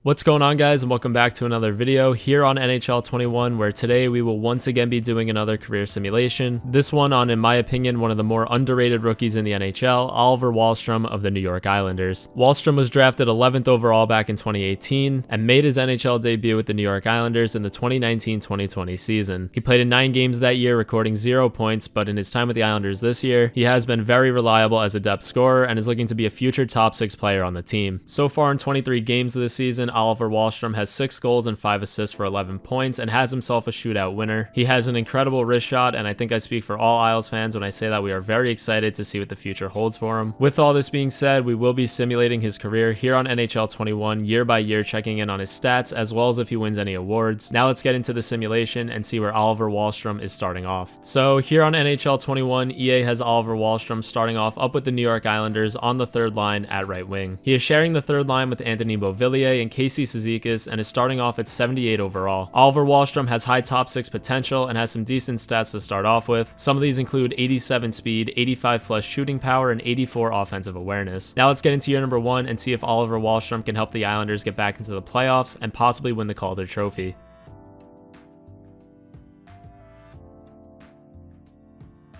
What's going on, guys, and welcome back to another video here on NHL 21, where today we will once again be doing another career simulation. This one on, in my opinion, one of the more underrated rookies in the NHL, Oliver Wahlstrom of the New York Islanders. Wahlstrom was drafted 11th overall back in 2018 and made his NHL debut with the New York Islanders in the 2019-2020 season. He played in 9 games that year, recording 0 points, but in his time with the Islanders this year, he has been very reliable as a depth scorer and is looking to be a future top 6 player on the team. So far in 23 games of the season, Oliver Wahlstrom has 6 goals and 5 assists for 11 points and has himself a shootout winner. He has an incredible wrist shot, and I think I speak for all Isles fans when I say that we are very excited to see what the future holds for him. With all this being said, we will be simulating his career here on NHL 21 year by year, checking in on his stats as well as if he wins any awards. Now let's get into the simulation and see where Oliver Wahlstrom is starting off. So here on NHL 21, EA has Oliver Wahlstrom starting off up with the New York Islanders on the third line at right wing. He is sharing the third line with Anthony Beauvillier and Casey and is starting off at 78 overall. Oliver Wahlstrom has high top 6 potential and has some decent stats to start off with. Some of these include 87 speed, 85 plus shooting power, and 84 offensive awareness. Now let's get into year number 1 and see if Oliver Wahlstrom can help the Islanders get back into the playoffs and possibly win the Calder Trophy.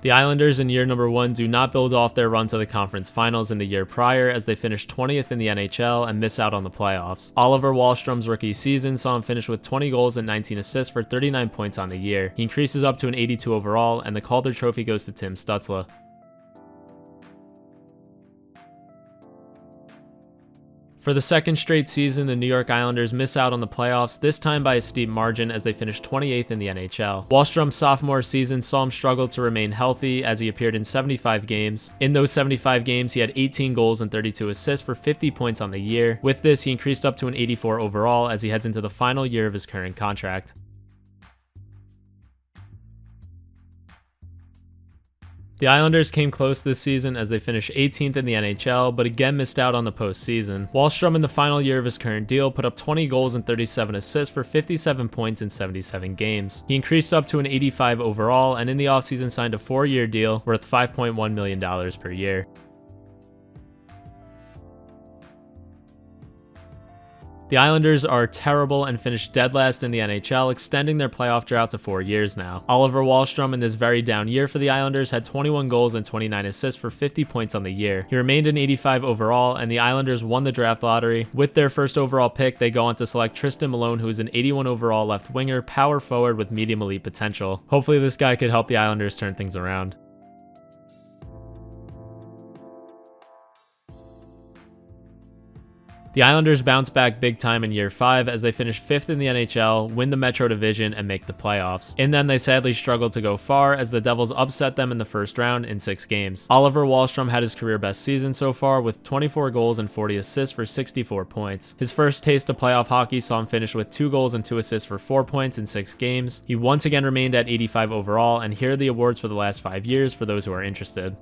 The Islanders in year number 1 do not build off their run to the conference finals in the year prior, as they finished 20th in the NHL and miss out on the playoffs. Oliver Wahlstrom's rookie season saw him finish with 20 goals and 19 assists for 39 points on the year. He increases up to an 82 overall, and the Calder Trophy goes to Tim Stützle. For the second straight season, the New York Islanders miss out on the playoffs, this time by a steep margin as they finished 28th in the NHL. Wahlstrom's sophomore season saw him struggle to remain healthy as he appeared in 75 games. In those 75 games, he had 18 goals and 32 assists for 50 points on the year. With this, he increased up to an 84 overall as he heads into the final year of his current contract. The Islanders came close this season as they finished 18th in the NHL, but again missed out on the postseason. Wahlstrom in the final year of his current deal put up 20 goals and 37 assists for 57 points in 77 games. He increased up to an 85 overall, and in the offseason signed a 4-year deal worth $5.1 million per year. The Islanders are terrible and finished dead last in the NHL, extending their playoff drought to 4 years now. Oliver Wahlstrom in this very down year for the Islanders had 21 goals and 29 assists for 50 points on the year. He remained an 85 overall, and the Islanders won the draft lottery. With their first overall pick, they go on to select Tristan Malone, who is an 81 overall left winger, power forward with medium elite potential. Hopefully this guy could help the Islanders turn things around. The Islanders bounce back big time in year 5 as they finish 5th in the NHL, win the Metro Division, and make the playoffs. In them, they sadly struggled to go far as the Devils upset them in the first round in 6 games. Oliver Wahlstrom had his career best season so far with 24 goals and 40 assists for 64 points. His first taste of playoff hockey saw him finish with 2 goals and 2 assists for 4 points in 6 games. He once again remained at 85 overall, and here are the awards for the last 5 years for those who are interested.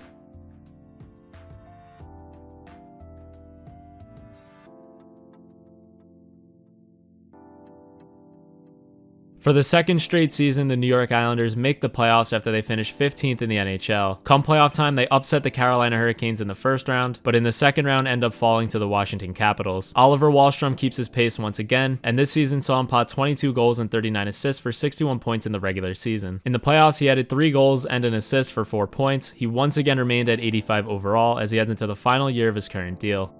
For the second straight season, the New York Islanders make the playoffs after they finish 15th in the NHL. Come playoff time, they upset the Carolina Hurricanes in the first round, but in the second round end up falling to the Washington Capitals. Oliver Wahlstrom keeps his pace once again, and this season saw him pot 22 goals and 39 assists for 61 points in the regular season. In the playoffs, he added 3 goals and an assist for 4 points. He once again remained at 85 overall as he heads into the final year of his current deal.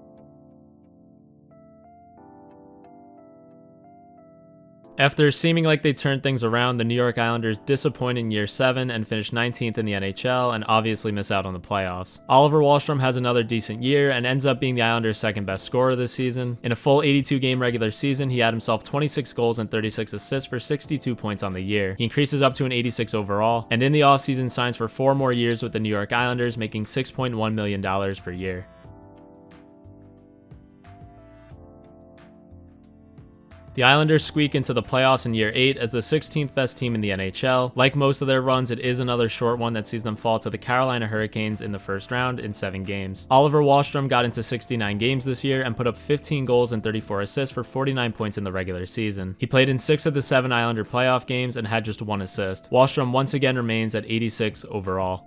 After seeming like they turned things around, the New York Islanders disappoint in year 7 and finish 19th in the NHL and obviously miss out on the playoffs. Oliver Wahlstrom has another decent year and ends up being the Islanders' second best scorer this season. In a full 82 game regular season, he had himself 26 goals and 36 assists for 62 points on the year. He increases up to an 86 overall, and in the offseason signs for 4 more years with the New York Islanders, making $6.1 million per year. The Islanders squeak into the playoffs in year 8 as the 16th best team in the NHL. Like most of their runs, it is another short one that sees them fall to the Carolina Hurricanes in the first round in 7 games. Oliver Wahlstrom got into 69 games this year and put up 15 goals and 34 assists for 49 points in the regular season. He played in 6 of the 7 Islander playoff games and had just 1 assist. Wahlstrom once again remains at 86 overall.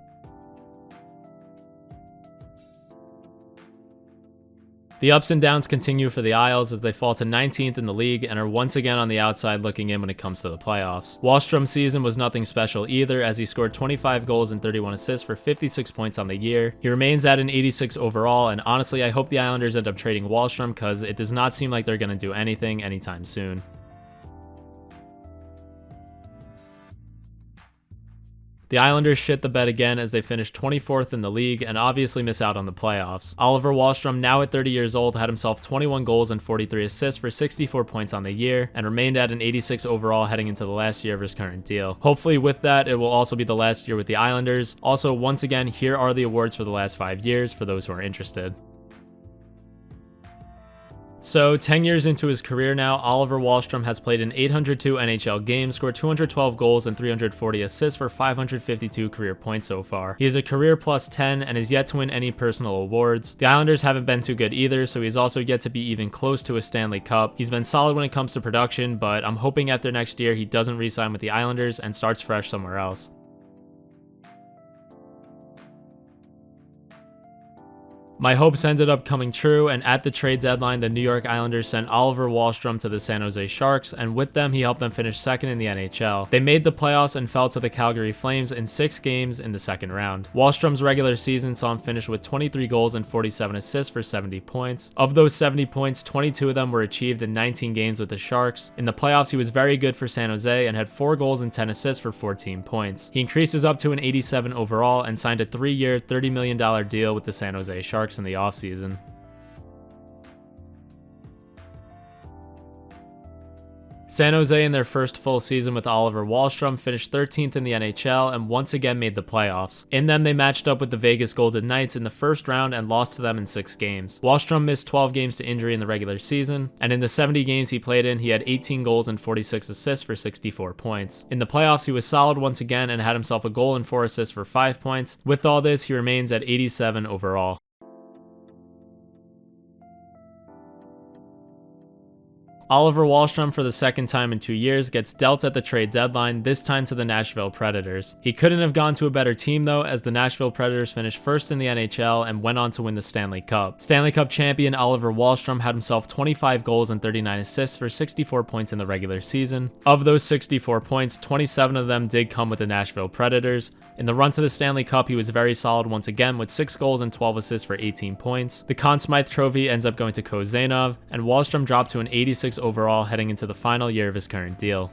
The ups and downs continue for the Isles as they fall to 19th in the league and are once again on the outside looking in when it comes to the playoffs. Wahlstrom's season was nothing special either, as he scored 25 goals and 31 assists for 56 points on the year. He remains at an 86 overall, and honestly I hope the Islanders end up trading Wahlstrom because it does not seem like they're going to do anything anytime soon. The Islanders shit the bed again as they finished 24th in the league and obviously miss out on the playoffs. Oliver Wahlstrom, now at 30 years old, had himself 21 goals and 43 assists for 64 points on the year and remained at an 86 overall heading into the last year of his current deal. Hopefully with that, it will also be the last year with the Islanders. Also, once again, here are the awards for the last 5 years for those who are interested. So, 10 years into his career now, Oliver Wahlstrom has played in 802 NHL games, scored 212 goals and 340 assists for 552 career points so far. He is a career plus 10 and is yet to win any personal awards. The Islanders haven't been too good either, so he's also yet to be even close to a Stanley Cup. He's been solid when it comes to production, but I'm hoping after next year he doesn't re-sign with the Islanders and starts fresh somewhere else. My hopes ended up coming true, and at the trade deadline, the New York Islanders sent Oliver Wahlstrom to the San Jose Sharks, and with them, he helped them finish second in the NHL. They made the playoffs and fell to the Calgary Flames in 6 games in the second round. Wahlstrom's regular season saw him finish with 23 goals and 47 assists for 70 points. Of those 70 points, 22 of them were achieved in 19 games with the Sharks. In the playoffs, he was very good for San Jose and had 4 goals and 10 assists for 14 points. He increases up to an 87 overall and signed a 3-year, $30 million deal with the San Jose Sharks in the offseason. San Jose in their first full season with Oliver Wahlstrom finished 13th in the NHL and once again made the playoffs. In them, they matched up with the Vegas Golden Knights in the first round and lost to them in 6 games. Wahlstrom missed 12 games to injury in the regular season, and in the 70 games he played in, he had 18 goals and 46 assists for 64 points. In the playoffs, he was solid once again and had himself a goal and 4 assists for 5 points. With all this, he remains at 87 overall. Oliver Wahlstrom, for the second time in 2 years, gets dealt at the trade deadline, this time to the Nashville Predators. He couldn't have gone to a better team though, as the Nashville Predators finished first in the NHL and went on to win the Stanley Cup. Stanley Cup champion Oliver Wahlstrom had himself 25 goals and 39 assists for 64 points in the regular season. Of those 64 points, 27 of them did come with the Nashville Predators. In the run to the Stanley Cup, he was very solid once again with 6 goals and 12 assists for 18 points. The Conn Smythe Trophy ends up going to Kozanov, and Wahlstrom dropped to an 86 overall heading into the final year of his current deal.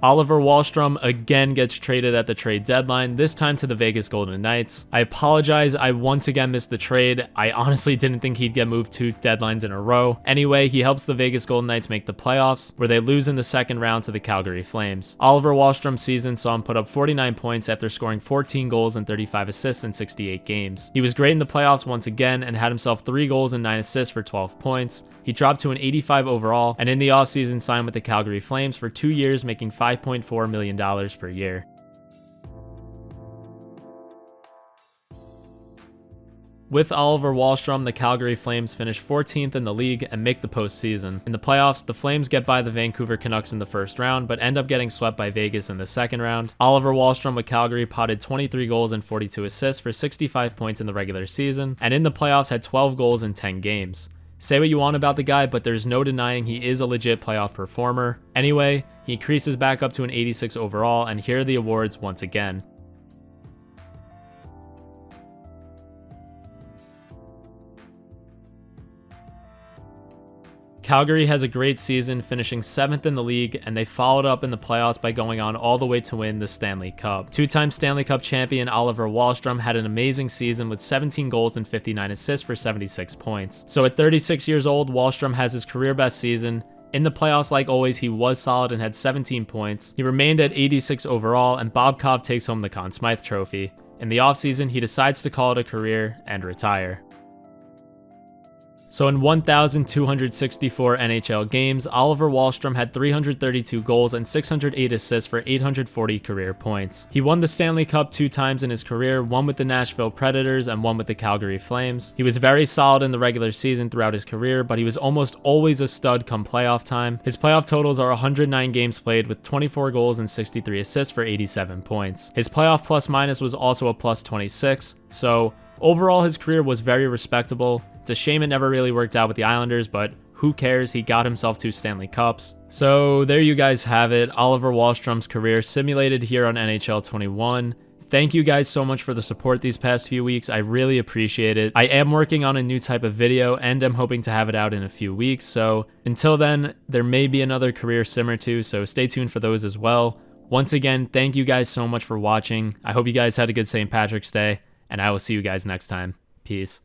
Oliver Wahlstrom again gets traded at the trade deadline, this time to the Vegas Golden Knights. I apologize, I once again missed the trade. I honestly didn't think he'd get moved 2 deadlines in a row. Anyway, he helps the Vegas Golden Knights make the playoffs, where they lose in the second round to the Calgary Flames. Oliver Wahlstrom's season saw him put up 49 points after scoring 14 goals and 35 assists in 68 games. He was great in the playoffs once again and had himself 3 goals and 9 assists for 12 points. He dropped to an 85 overall, and in the offseason signed with the Calgary Flames for 2 years, making $5.4 million per year. With Oliver Wahlstrom, the Calgary Flames finish 14th in the league and make the postseason. In the playoffs, the Flames get by the Vancouver Canucks in the first round, but end up getting swept by Vegas in the second round. Oliver Wahlstrom with Calgary potted 23 goals and 42 assists for 65 points in the regular season, and in the playoffs had 12 goals in 10 games. Say what you want about the guy, but there's no denying he is a legit playoff performer. Anyway, he increases back up to an 86 overall, and here are the awards once again. Calgary has a great season, finishing 7th in the league, and they followed up in the playoffs by going on all the way to win the Stanley Cup. 2-time Stanley Cup champion Oliver Wahlstrom had an amazing season with 17 goals and 59 assists for 76 points. So at 36 years old, Wahlstrom has his career best season. In the playoffs, like always, he was solid and had 17 points. He remained at 86 overall, and Bobkov takes home the Conn Smythe Trophy. In the offseason, he decides to call it a career and retire. So in 1,264 NHL games, Oliver Wahlstrom had 332 goals and 608 assists for 840 career points. He won the Stanley Cup 2 times in his career, one with the Nashville Predators and one with the Calgary Flames. He was very solid in the regular season throughout his career, but he was almost always a stud come playoff time. His playoff totals are 109 games played with 24 goals and 63 assists for 87 points. His playoff plus minus was also a plus 26, so overall his career was very respectable. It's a shame it never really worked out with the Islanders, but who cares? He got himself 2 Stanley Cups. So there you guys have it, Oliver Wahlstrom's career simulated here on NHL 21. Thank you guys so much for the support these past few weeks. I really appreciate it. I am working on a new type of video and I'm hoping to have it out in a few weeks. So until then, there may be another career sim or two, so stay tuned for those as well. Once again, thank you guys so much for watching. I hope you guys had a good St. Patrick's Day, and I will see you guys next time. Peace.